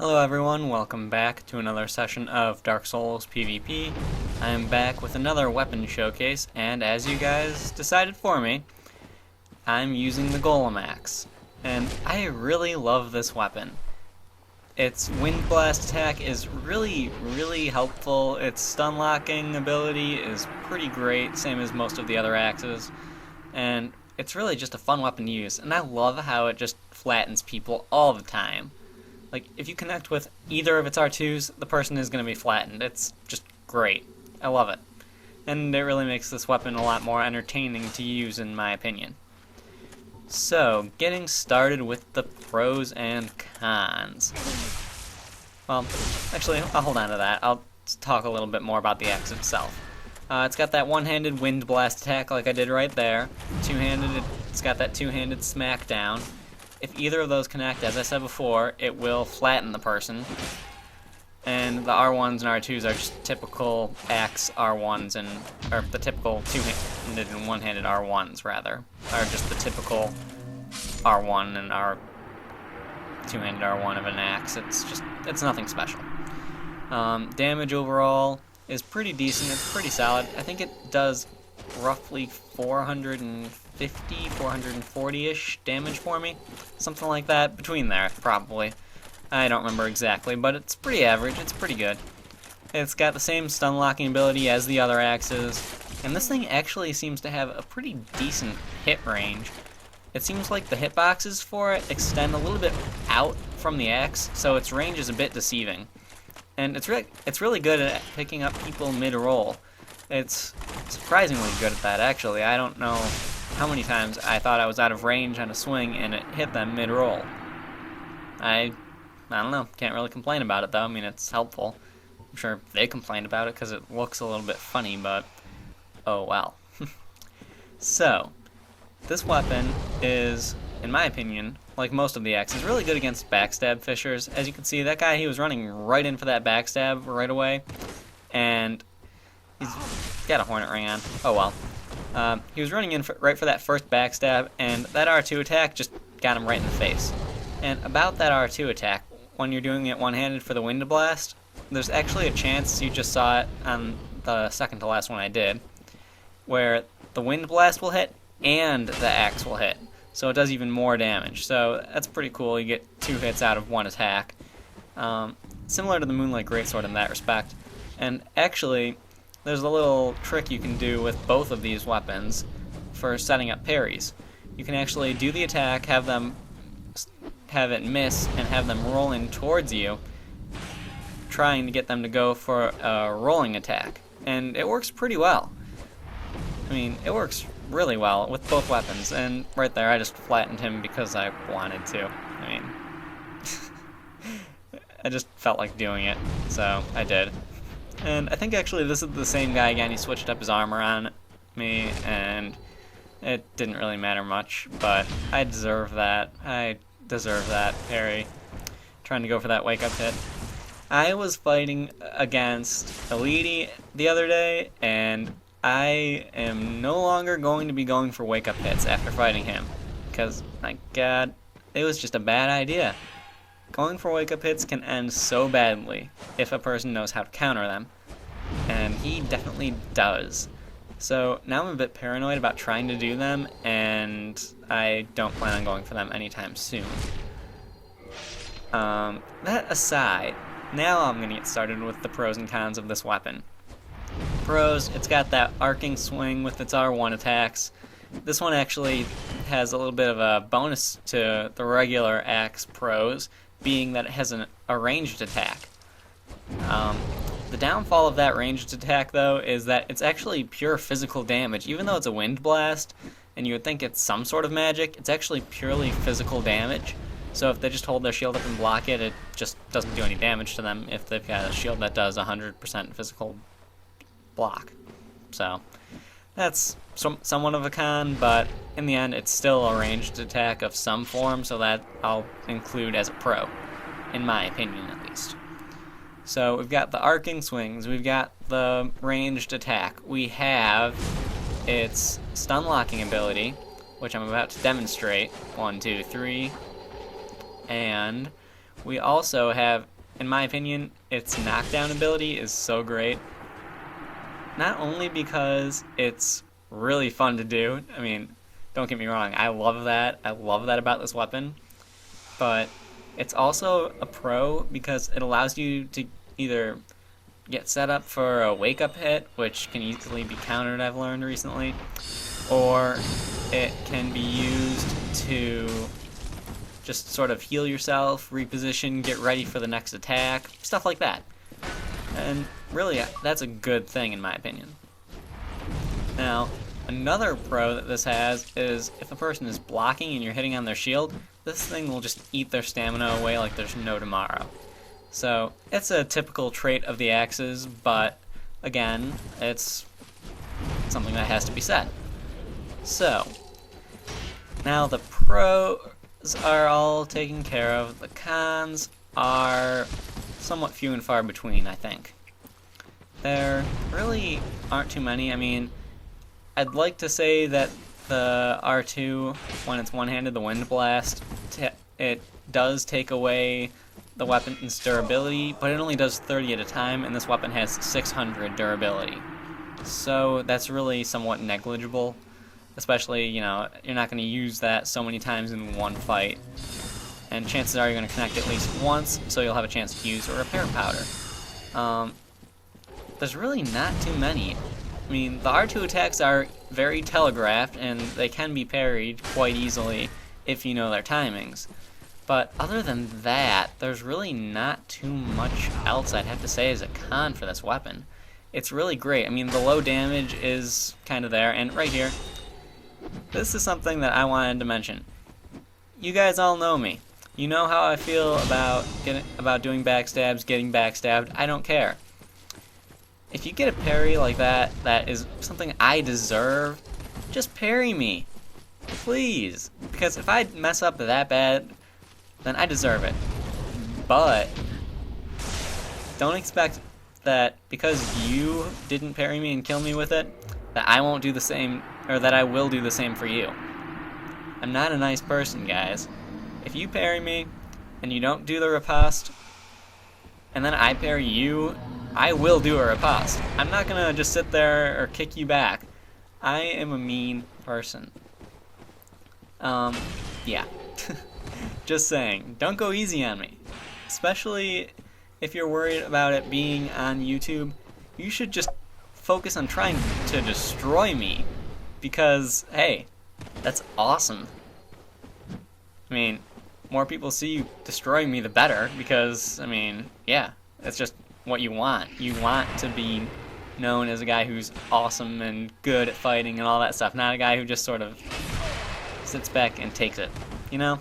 Hello everyone, welcome back to another session of Dark Souls PvP. I am back with another weapon showcase, and as you guys decided for me, I'm using the Golem Axe. And I really love this weapon. Its Wind Blast attack is really helpful. Its stun locking ability is pretty great, same as most of the other axes. And it's really just a fun weapon to use, and I love how it just flattens people all the time. Like, if you connect with either of its R2s, the person is going to be flattened. It's just great. I love it. And it really makes this weapon a lot more entertaining to use, in my opinion. So, getting started with the pros and cons. Well, actually, I'll hold on to that. I'll talk a little bit more about the axe itself. It's got that one-handed wind blast attack like I did right there. Two-handed, it's got that two-handed smackdown. If either of those connect, as I said before, it will flatten the person. And the R1s and R2s are just typical axe R1s, or the typical two-handed and one-handed R1s, rather. Are just the typical R1 and two-handed R1 of an axe. It's nothing special. Damage overall is pretty decent. It's pretty solid. I think it does roughly 440-ish damage for me. Something like that. Between there, probably. I don't remember exactly, but it's pretty average. It's pretty good. It's got the same stun locking ability as the other axes, and this thing actually seems to have a pretty decent hit range. It seems like the hitboxes for it extend a little bit out from the axe, so its range is a bit deceiving. And it's really good at picking up people mid-roll. It's surprisingly good at that, actually. I don't know how many times I thought I was out of range on a swing and it hit them mid-roll. I don't know. Can't really complain about it, though. I mean, it's helpful. I'm sure they complained about it because it looks a little bit funny, but oh well. So, this weapon is, in my opinion, like most of the axes, really good against backstab fishers. As you can see, that guy, he was running right in for that backstab right away, and he's got a hornet ring on. Oh well. He was running in right for that first backstab, and that R2 attack just got him right in the face. And about that R2 attack, when you're doing it one-handed for the wind blast, there's actually a chance, you just saw it on the second to last one I did, where the wind blast will hit and the axe will hit. So it does even more damage. So that's pretty cool. You get 2 hits out of 1 attack. Similar to the Moonlight Greatsword in that respect. And actually, there's a little trick you can do with both of these weapons for setting up parries. You can actually do the attack, have it miss, and have them roll in towards you, trying to get them to go for a rolling attack. And it works pretty well. I mean, it works really well with both weapons, and right there I just flattened him because I wanted to. I mean, I just felt like doing it, so I did. And I think actually this is the same guy again. He switched up his armor on me, and it didn't really matter much, but I deserve that. I deserve that parry. Trying to go for that wake-up hit. I was fighting against Elite the other day, and I am no longer going to be going for wake-up hits after fighting him, because, my god, it was just a bad idea. Going for wake-up hits can end so badly if a person knows how to counter them, and he definitely does. So now I'm a bit paranoid about trying to do them, and I don't plan on going for them anytime soon. That aside, now I'm going to get started with the pros and cons of this weapon. Pros, it's got that arcing swing with its R1 attacks. This one actually has a little bit of a bonus to the regular axe pros, being that it has a ranged attack. The downfall of that ranged attack, though, is that it's actually pure physical damage. Even though it's a wind blast, and you would think it's some sort of magic, it's actually purely physical damage. So if they just hold their shield up and block it, it just doesn't do any damage to them if they've got a shield that does 100% physical block. So that's somewhat of a con, but in the end it's still a ranged attack of some form, so that I'll include as a pro, in my opinion at least. So we've got the arcing swings, we've got the ranged attack, we have its stun locking ability, which I'm about to demonstrate. 1, 2, 3. And We also have, in my opinion, its knockdown ability is so great. Not only because it's really fun to do, I mean, don't get me wrong, I love that about this weapon, but it's also a pro because it allows you to either get set up for a wake-up hit, which can easily be countered, I've learned recently, or it can be used to just sort of heal yourself, reposition, get ready for the next attack, stuff like that. And really, that's a good thing in my opinion. Now, another pro that this has is if a person is blocking and you're hitting on their shield, this thing will just eat their stamina away like there's no tomorrow. So, it's a typical trait of the axes, but again, it's something that has to be said. So, now the pros are all taken care of. The cons are somewhat few and far between, I think. There really aren't too many. I mean, I'd like to say that the R2, when it's one-handed, the Wind Blast, it does take away the weapon's durability, but it only does 30 at a time, and this weapon has 600 durability. So that's really somewhat negligible, especially, you know, you're not going to use that so many times in one fight, and chances are you're going to connect at least once, so you'll have a chance to use a repair powder. There's really not too many. I mean, the R2 attacks are very telegraphed, and they can be parried quite easily if you know their timings. But other than that, there's really not too much else I'd have to say as a con for this weapon. It's really great. I mean, the low damage is kind of there, and right here, this is something that I wanted to mention. You guys all know me. You know how I feel about doing backstabs, getting backstabbed. I don't care. If you get a parry like that, that is something I deserve, just parry me. Please. Because if I mess up that bad, then I deserve it. But don't expect that because you didn't parry me and kill me with it, that I won't do the same, or that I will do the same for you. I'm not a nice person, guys. If you parry me, and you don't do the riposte, and then I parry you, I will do a riposte. I'm not gonna just sit there or kick you back. I am a mean person. Yeah. Just saying, don't go easy on me. Especially if you're worried about it being on YouTube, you should just focus on trying to destroy me. Because, hey, that's awesome. I mean, more people see you destroying me, the better. Because, I mean, yeah, that's just what you want. You want to be known as a guy who's awesome and good at fighting and all that stuff. Not a guy who just sort of sits back and takes it, you know?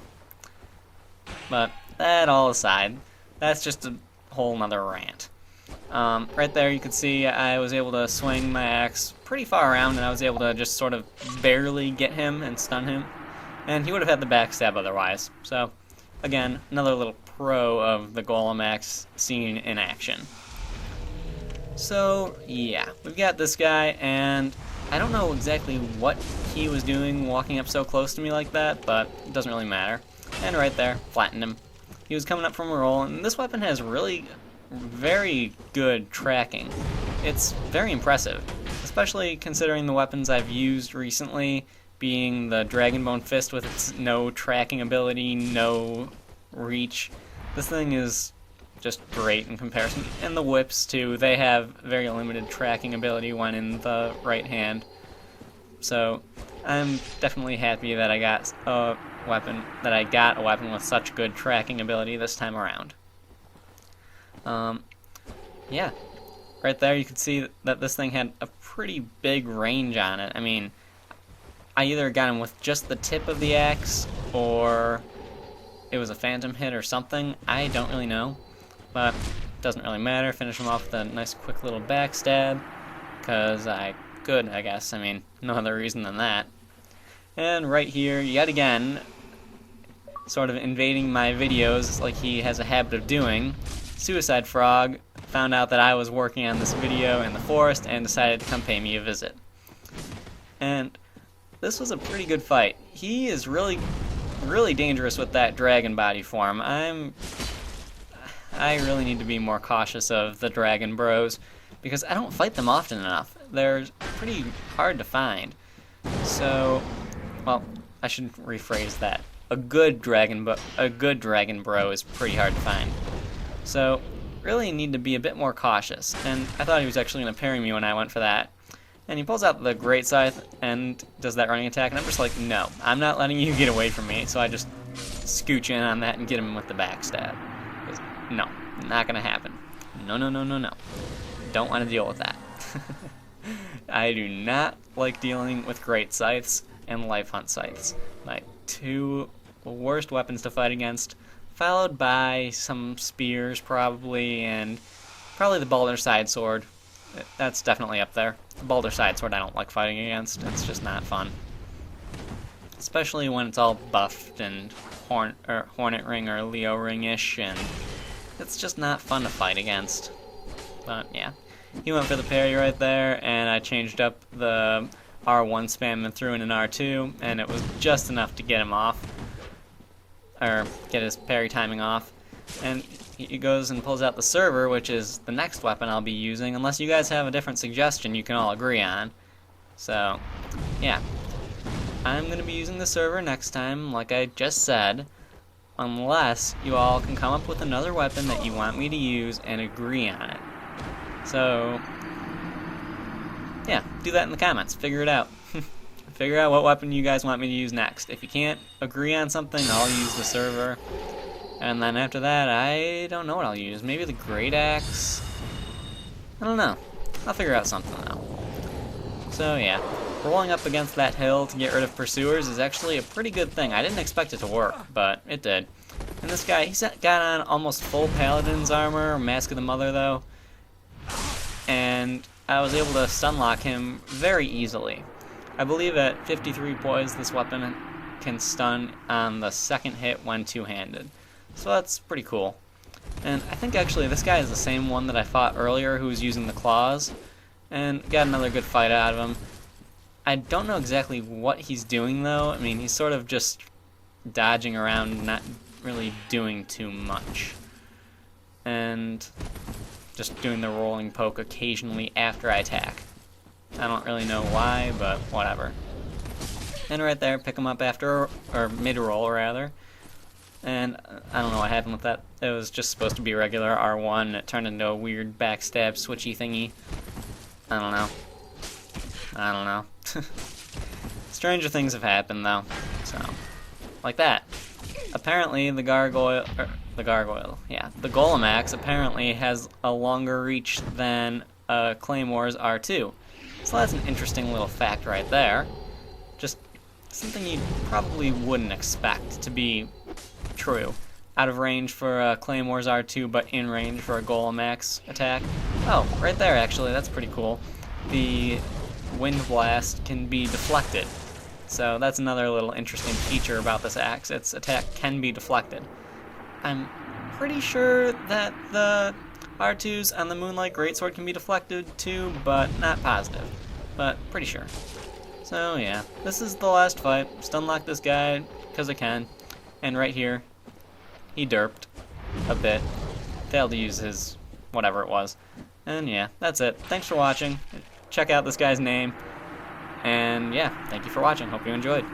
But that all aside, that's just a whole nother rant. Right there you can see I was able to swing my axe pretty far around, and I was able to just sort of barely get him and stun him. And he would have had the backstab otherwise. So, again, another little pro of the Golem Axe seen in action. So, yeah, we've got this guy, and I don't know exactly what he was doing walking up so close to me like that, but it doesn't really matter. And right there, flattened him. He was coming up from a roll, and this weapon has really very good tracking. It's very impressive, especially considering the weapons I've used recently, being the Dragonbone Fist with its no tracking ability, no reach. This thing is just great in comparison. And the whips, too, they have very limited tracking ability when in the right hand. So, I'm definitely happy that I got a weapon with such good tracking ability this time around. Yeah, right there you can see that this thing had a pretty big range on it. I mean, I either got him with just the tip of the axe, or it was a phantom hit or something. I don't really know, but it doesn't really matter. Finish him off with a nice quick little backstab, because I could, I guess. I mean, no other reason than that. And right here, yet again, sort of invading my videos like he has a habit of doing, Suicide Frog found out that I was working on this video in the forest and decided to come pay me a visit. And this was a pretty good fight. He is really, really dangerous with that dragon body form. I'm I really need to be more cautious of the Dragon Bros, because I don't fight them often enough. They're pretty hard to find. So, well, I should rephrase that. A good Dragon Bro is pretty hard to find. So, really need to be a bit more cautious. And I thought he was actually going to parry me when I went for that. And he pulls out the Great Scythe and does that running attack, and I'm just like, no, I'm not letting you get away from me. So I just scooch in on that and get him with the backstab. No, not gonna happen. No, no, no, no, no. Don't want to deal with that. I do not like dealing with Great Scythes and Life Hunt Scythes. My two worst weapons to fight against, followed by some spears probably, and probably the Balder Side Sword. That's definitely up there. The Balder Side Sword I don't like fighting against. It's just not fun. Especially when it's all buffed and Hornet Ring or Leo Ring-ish, and it's just not fun to fight against. But yeah, he went for the parry right there, and I changed up the R1 spam and threw in an R2, and it was just enough to get him off, or get his parry timing off. And he goes and pulls out the server, which is the next weapon I'll be using, unless you guys have a different suggestion you can all agree on. So, yeah. I'm going to be using the server next time, like I just said, unless you all can come up with another weapon that you want me to use and agree on it. So, yeah, do that in the comments. Figure it out. Figure out what weapon you guys want me to use next. If you can't agree on something, I'll use the server. And then after that, I don't know what I'll use. Maybe the Great Axe? I don't know. I'll figure out something though. So yeah, rolling up against that hill to get rid of pursuers is actually a pretty good thing. I didn't expect it to work, but it did. And this guy, he's got on almost full Paladin's armor, Mask of the Mother though. And I was able to stunlock him very easily. I believe at 53 poise this weapon can stun on the second hit when two-handed. So that's pretty cool. And I think actually this guy is the same one that I fought earlier who was using the claws, and got another good fight out of him. I don't know exactly what he's doing though. I mean, he's sort of just dodging around, not really doing too much. And just doing the rolling poke occasionally after I attack. I don't really know why, but whatever. And right there, pick him up after, or mid-roll rather. And I don't know what happened with that. It was just supposed to be regular R1, and it turned into a weird backstab switchy thingy. I don't know. Stranger things have happened, though. So, like that. Apparently, the Golem Axe apparently has a longer reach than Claymore's R2. So that's an interesting little fact right there. Just something you probably wouldn't expect to be true. Out of range for Claymore's R2, but in range for a Golem Axe attack. Oh, right there actually, that's pretty cool. The Wind Blast can be deflected. So that's another little interesting feature about this axe. Its attack can be deflected. I'm pretty sure that the R2s on the Moonlight Greatsword can be deflected too, but not positive. But pretty sure. So yeah, this is the last fight. Stunlock this guy because I can. And right here, he derped a bit. Failed to use his whatever it was. And yeah, that's it. Thanks for watching. Check out this guy's name. And yeah, thank you for watching. Hope you enjoyed.